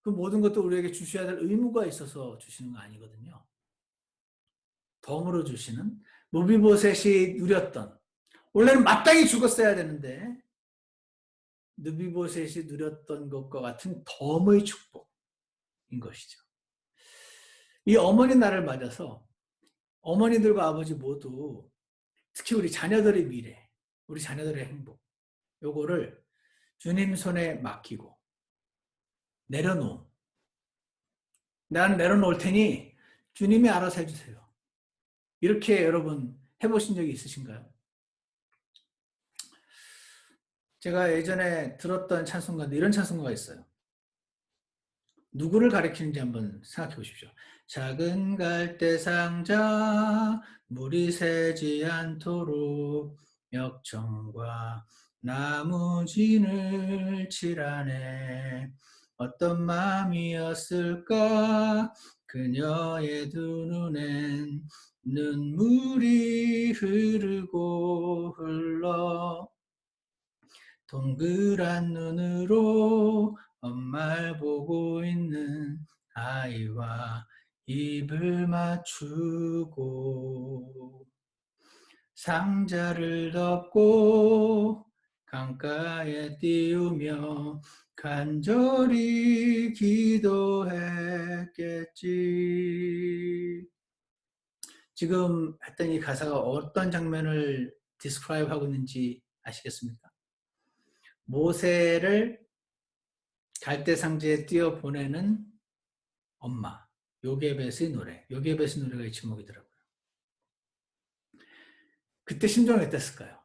그 모든 것도 우리에게 주셔야 될 의무가 있어서 주시는 거 아니거든요. 덤으로 주시는 무비보셋이 누렸던, 원래는 마땅히 죽었어야 되는데 무비보셋이 누렸던 것과 같은 덤의 축복인 것이죠. 이 어머니 날을 맞아서 어머니들과 아버지 모두 특히 우리 자녀들의 미래, 우리 자녀들의 행복, 요거를 주님 손에 맡기고 나는 내려놓을 테니 주님이 알아서 해주세요. 이렇게 여러분 해보신 적이 있으신가요? 제가 예전에 들었던 찬송가인데 이런 찬송가가 있어요. 누구를 가리키는지 한번 생각해 보십시오. 작은 갈대 상자 물이 새지 않도록 역청과 나무진을 칠하네. 어떤 마음이었을까 그녀의 두 눈엔 눈물이 흐르고 흘러 동그란 눈으로 엄마를 보고 있는 아이와 입을 맞추고 상자를 덮고 강가에 띄우며 간절히 기도했겠지. 지금 했던 이 가사가 어떤 장면을 디스크라이브 하고 있는지 아시겠습니까? 모세를 갈대상자에 띄어 보내는 엄마, 요게벳의 노래. 요게벳의 노래가 이 제목이더라고요. 그때 심정이 어땠을까요?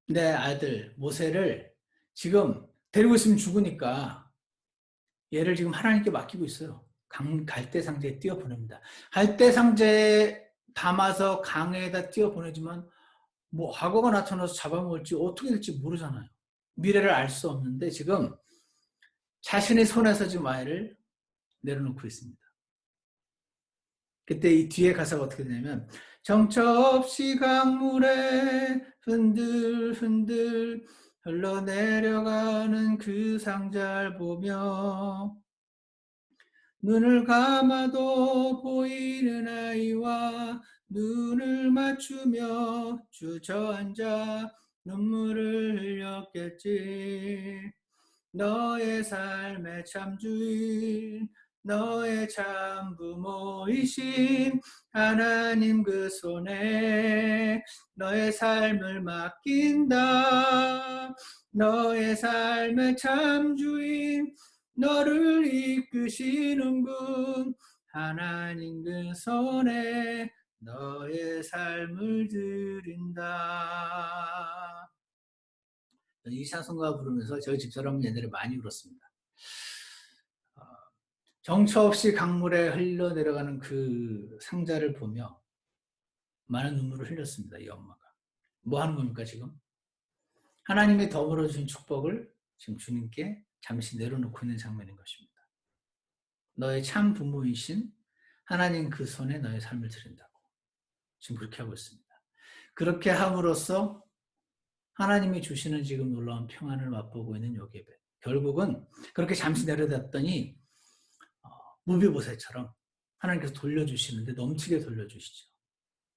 내 아들 모세를 지금 데리고 있으면 죽으니까 얘를 지금 하나님께 맡기고 있어요. 갈대상자에 띄어 보냅니다. 갈대상자에 담아서 강에다 띄어 보내지만 뭐 악어가 나타나서 잡아먹을지 어떻게 될지 모르잖아요. 미래를 알 수 없는데 지금 자신의 손에서 지금 아이를 내려놓고 있습니다. 그때 이 뒤에 가사가 어떻게 되냐면 정처 없이 강물에 흔들흔들 흘러내려가는 그 상자를 보며 눈을 감아도 보이는 아이와 눈을 맞추며 주저앉아 눈물을 흘렸겠지. 너의 삶의 참 주인, 너의 참 부모이신 하나님 그 손에 너의 삶을 맡긴다. 너의 삶의 참 주인, 너를 이끄시는 분 하나님 그 손에 너의 삶을 드린다. 이 찬송가 부르면서 저희 집사람은 옛날에 많이 울었습니다. 정처 없이 강물에 흘러내려가는 그 상자를 보며 많은 눈물을 흘렸습니다. 이 엄마가. 뭐 하는 겁니까 지금? 하나님이 더불어 주신 축복을 지금 주님께 잠시 내려놓고 있는 장면인 것입니다. 너의 참 부모이신 하나님 그 손에 너의 삶을 드린다고. 지금 그렇게 하고 있습니다. 그렇게 함으로써 하나님이 주시는 지금 놀라운 평안을 맛보고 있는 요게벳. 결국은 그렇게 잠시 내려놨더니 무비보셋처럼 하나님께서 돌려주시는데 넘치게 돌려주시죠.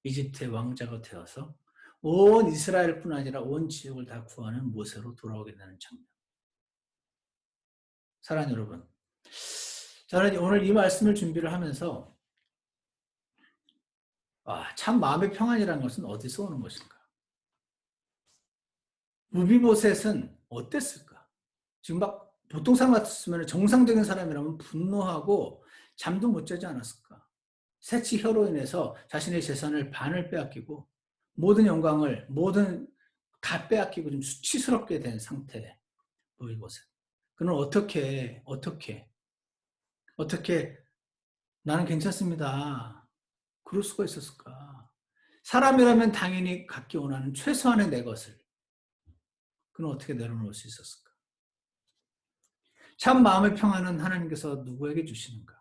이집트의 왕자가 되어서 온 이스라엘뿐 아니라 온 지역을 다 구하는 모세로 돌아오게 되는 장면. 사랑하는 여러분, 저는 오늘 이 말씀을 준비를 하면서 참 마음의 평안이라는 것은 어디서 오는 것인가? 무비보셋은 어땠을까? 지금 막 보통 사람 같았으면 정상적인 사람이라면 분노하고 잠도 못 자지 않았을까? 세치 혀로 인해서 자신의 재산을 반을 빼앗기고 모든 영광을 다 빼앗기고 좀 수치스럽게 된 상태. 무비보셋. 그는 어떻게 나는 괜찮습니다. 그럴 수가 있었을까? 사람이라면 당연히 갖기 원하는 최소한의 내 것을 그는 어떻게 내려놓을 수 있었을까? 참 마음의 평안은 하나님께서 누구에게 주시는가?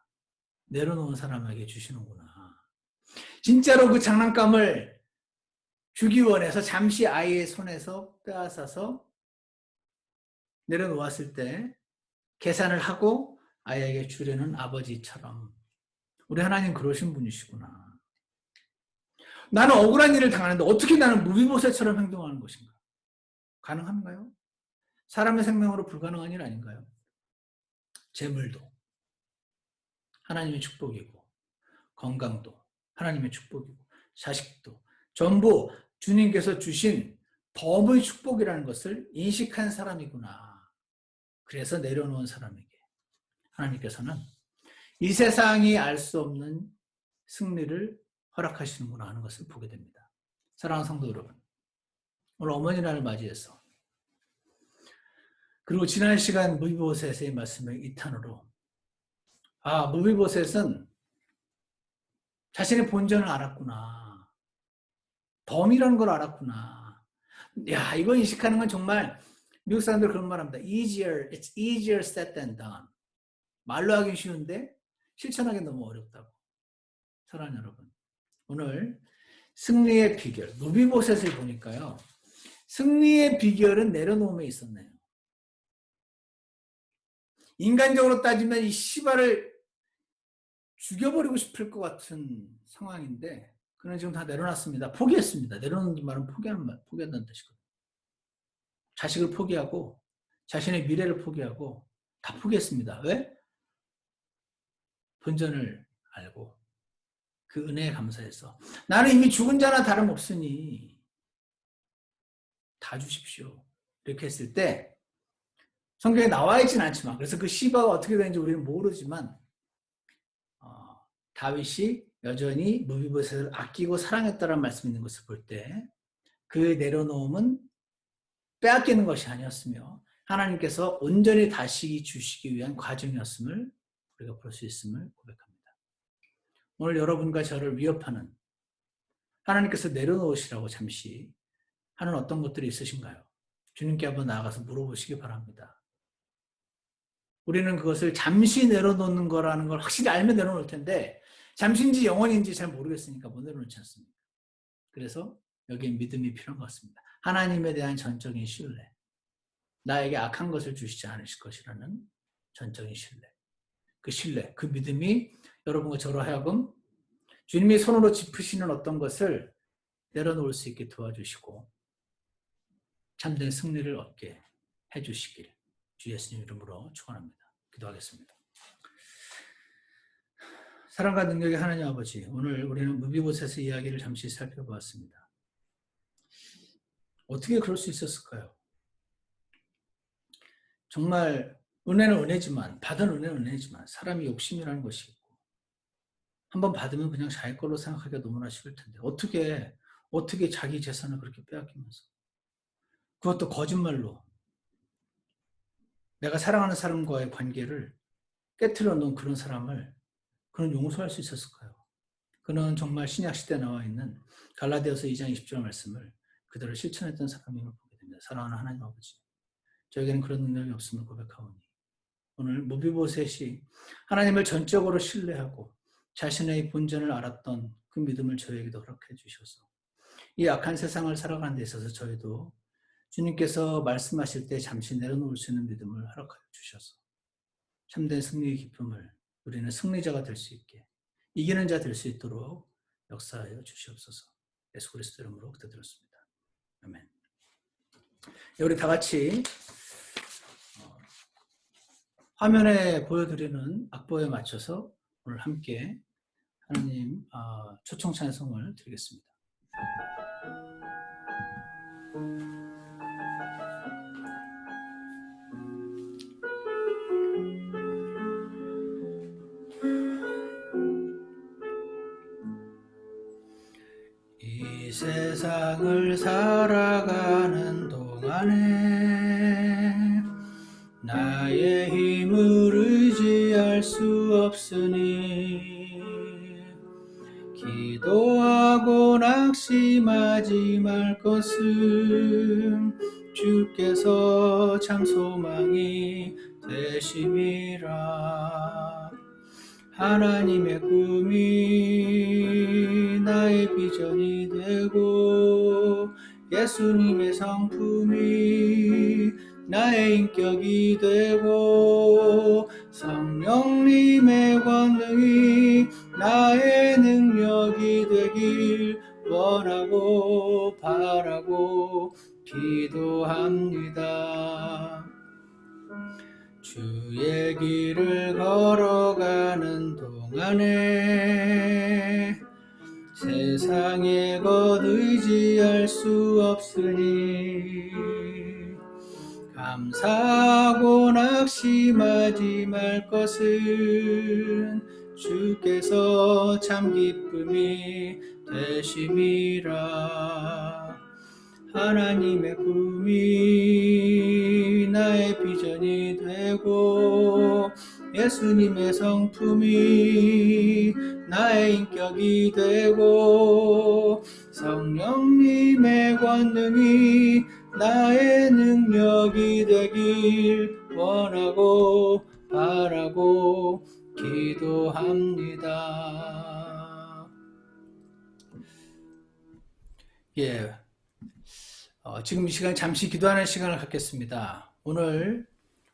내려놓은 사람에게 주시는구나. 진짜로 그 장난감을 주기 원해서 잠시 아이의 손에서 빼앗아서 내려놓았을 때 계산을 하고 아이에게 주려는 아버지처럼 우리 하나님 그러신 분이시구나. 나는 억울한 일을 당하는데 어떻게 나는 무비보셋처럼 행동하는 것인가? 가능한가요? 사람의 생명으로 불가능한 일 아닌가요? 재물도 하나님의 축복이고 건강도 하나님의 축복이고 자식도 전부 주님께서 주신 범의 축복이라는 것을 인식한 사람이구나. 그래서 내려놓은 사람에게 하나님께서는 이 세상이 알 수 없는 승리를 허락하시는구나 하는 것을 보게 됩니다. 사랑하는 성도 여러분, 오늘 어머니날을 맞이해서 그리고 지난 시간 무비보셋의 말씀의 2탄으로 무비보셋은 자신의 본전을 알았구나. 범이라는 걸 알았구나. 야, 이거 인식하는 건 정말 미국 사람들 그런 말 합니다. It's easier said than done. 말로 하기 쉬운데 실천하기 너무 어렵다고. 사랑하는 여러분, 오늘 승리의 비결, 무비보셋을 보니까요. 승리의 비결은 내려놓음에 있었네요. 인간적으로 따지면 이 시바를 죽여버리고 싶을 것 같은 상황인데 그는 지금 다 내려놨습니다. 포기했습니다. 내려놓는 말은 포기한다는 뜻이거든요. 자식을 포기하고 자신의 미래를 포기하고 다 포기했습니다. 왜? 본전을 알고 그 은혜에 감사해서 나는 이미 죽은 자나 다름없으니 다 주십시오. 이렇게 했을 때 성경에 나와 있지는 않지만 그래서 그 시바가 어떻게 되는지 우리는 모르지만 다윗이 여전히 무비보셋을 아끼고 사랑했다는 말씀이 있는 것을 볼 때 그 내려놓음은 빼앗기는 것이 아니었으며 하나님께서 온전히 다시 주시기 위한 과정이었음을 우리가 볼 수 있음을 고백합니다. 오늘 여러분과 저를 위협하는 하나님께서 내려놓으시라고 잠시 하는 어떤 것들이 있으신가요? 주님께 한번 나아가서 물어보시기 바랍니다. 우리는 그것을 잠시 내려놓는 거라는 걸 확실히 알면 내려놓을 텐데 잠시인지 영원인지 잘 모르겠으니까 못 내려놓지 않습니까? 그래서 여기에 믿음이 필요한 것 같습니다. 하나님에 대한 전적인 신뢰. 나에게 악한 것을 주시지 않으실 것이라는 전적인 신뢰. 그 신뢰, 그 믿음이 여러분과 저로 하여금 주님이 손으로 짚으시는 어떤 것을 내려놓을 수 있게 도와주시고 참된 승리를 얻게 해주시길 주 예수님 이름으로 축원합니다. 기도하겠습니다. 사랑과 능력의 하나님 아버지, 오늘 우리는 무비보셋의 이야기를 잠시 살펴보았습니다. 어떻게 그럴 수 있었을까요? 정말 은혜는 은혜지만, 받은 은혜는 은혜지만 사람이 욕심이라는 것이 있고 한번 받으면 그냥 자기 걸로 생각하기가 너무나 쉬울 텐데 어떻게 자기 재산을 그렇게 빼앗기면서 그것도 거짓말로 내가 사랑하는 사람과의 관계를 깨트려 놓은 그런 사람을 그는 용서할 수 있었을까요? 그는 정말 신약시대에 나와 있는 갈라디아서 2장 20절 말씀을 그대로 실천했던 사람임을 보게 됩니다. 사랑하는 하나님 아버지, 저에게는 그런 능력이 없음을 고백하오니 오늘 무비보셋이 하나님을 전적으로 신뢰하고 자신의 본전을 알았던 그 믿음을 저에게도 허락해 주셔서 이 악한 세상을 살아가는 데 있어서 저희도 주님께서 말씀하실 때 잠시 내려놓을 수 있는 믿음을 허락하여 주셔서 참된 승리의 기쁨을 우리는 승리자가 될 수 있게 이기는 자 될 수 있도록 역사하여 주시옵소서. 예수 그리스도 이름으로 기도드렸습니다. 아멘. 우리 다 같이 화면에 보여드리는 악보에 맞춰서 오늘 함께 하나님 초청 찬송을 드리겠습니다. 이 세상을 살아가는 동안에 나의 힘을 의지할 수 없으니 기도하고 낙심하지 말 것은 주께서 참 소망이 되심이라. 하나님의 꿈이 나의 비전이 되고 예수님의 성품이 나의 인격이 되고 성령님의 권능이 나의 능력이 되길 원하고 바라고 기도합니다. 주의 길을 걸어가는 동안에 세상에 것 의지할 수 없으니 감사하고 낙심하지 말 것은 주께서 참 기쁨이 되심이라. 하나님의 꿈이 나의 비전이 되고 예수님의 성품이 나의 인격이 되고 성령님의 권능이 나의 능력이 되길 원하고 바라고 기도합니다. 예, 지금 이 시간 잠시 기도하는 시간을 갖겠습니다. 오늘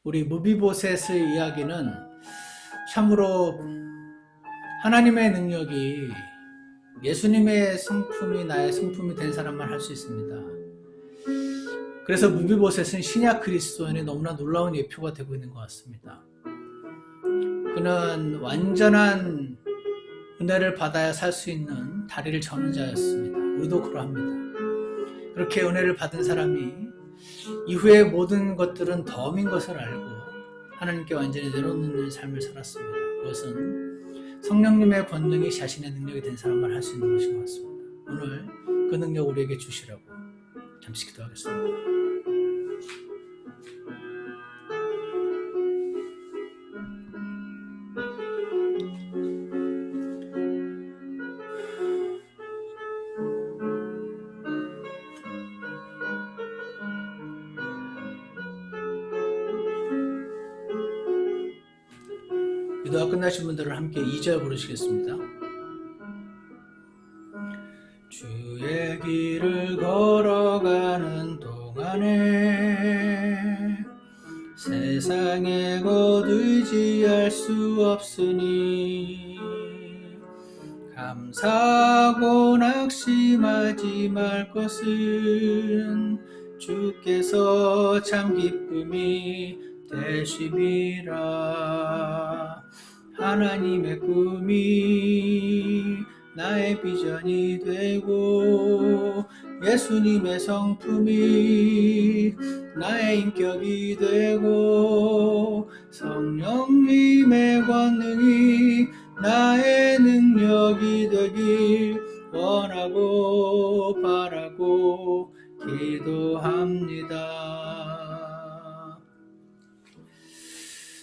우리 무비보셋의 이야기는 참으로 하나님의 능력이 예수님의 성품이 나의 성품이 된 사람만 할 수 있습니다. 그래서 무비보셋은 신약 그리스도인의 너무나 놀라운 예표가 되고 있는 것 같습니다. 그는 완전한 은혜를 받아야 살 수 있는 다리를 저는 자였습니다. 우리도 그러합니다. 그렇게 은혜를 받은 사람이 이후의 모든 것들은 덤인 것을 알고 하나님께 완전히 내려놓는 삶을 살았습니다. 그것은 성령님의 권능이 자신의 능력이 된 사람만 할 수 있는 것인 것 같습니다. 오늘 그 능력 우리에게 주시라고 잠시 기도하겠습니다. 기도가 끝나신 분들은 함께 2절 부르시겠습니다. 주의 길을 걸어가는 동안에 세상의 것 의지할 수 없으니 감사하고 낙심하지 말 것은 주께서 참 기쁨이 되심이라. 하나님의 꿈이 나의 비전이 되고 예수님의 성품이 나의 인격이 되고 성령님의 권능이 나의 능력이 되길 원하고 바라고 기도합니다.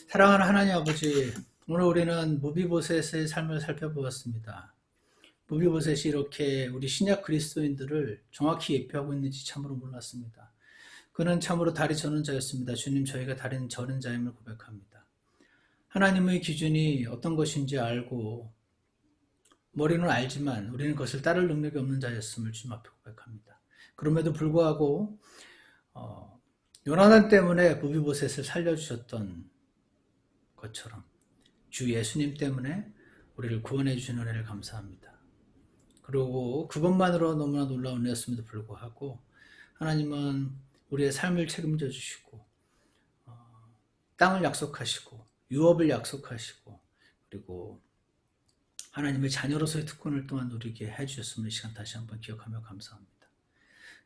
사랑하는 하나님 아버지, 오늘 우리는 무비보셋의 삶을 살펴보았습니다. 무비보셋이 이렇게 우리 신약 그리스도인들을 정확히 예표하고 있는지 참으로 몰랐습니다. 그는 참으로 다리 저는 자였습니다. 주님, 저희가 다리 저는 자임을 고백합니다. 하나님의 기준이 어떤 것인지 알고 머리는 알지만 우리는 그것을 따를 능력이 없는 자였음을 주님 앞에 고백합니다. 그럼에도 불구하고 요나단 때문에 무비보셋을 살려주셨던 것처럼 주 예수님 때문에 우리를 구원해 주신 은혜를 감사합니다. 그리고 그것만으로 너무나 놀라운 은혜였음에도 불구하고 하나님은 우리의 삶을 책임져 주시고 땅을 약속하시고 유업을 약속하시고 그리고 하나님의 자녀로서의 특권을 또한 누리게 해주셨음을 이 시간 다시 한번 기억하며 감사합니다.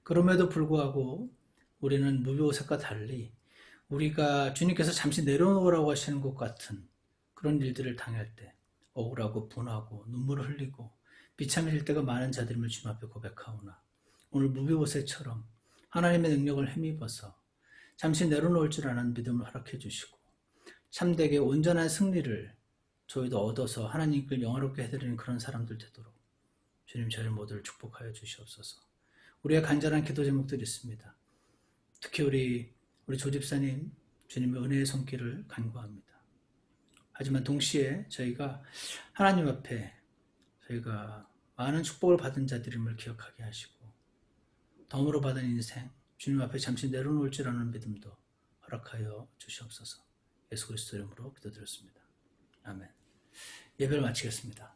그럼에도 불구하고 우리는 무비보셋과 달리 우리가 주님께서 잠시 내려놓으라고 하시는 것 같은 그런 일들을 당할 때 억울하고 분하고 눈물을 흘리고 비참히 될 때가 많은 자들임을 주님 앞에 고백하오나 오늘 무비보셋처럼 하나님의 능력을 힘입어서 잠시 내려놓을 줄 아는 믿음을 허락해 주시고 참되게 온전한 승리를 저희도 얻어서 하나님께 영화롭게 해드리는 그런 사람들 되도록 주님 저희 모두를 축복하여 주시옵소서. 우리의 간절한 기도 제목들이 있습니다. 특히 우리 조집사님 주님의 은혜의 손길을 간구합니다. 하지만 동시에 저희가 하나님 앞에 저희가 많은 축복을 받은 자들임을 기억하게 하시고 덤으로 받은 인생 주님 앞에 잠시 내려놓을 줄 아는 믿음도 허락하여 주시옵소서. 예수 그리스도 이름으로 기도드렸습니다. 아멘. 예배를 마치겠습니다.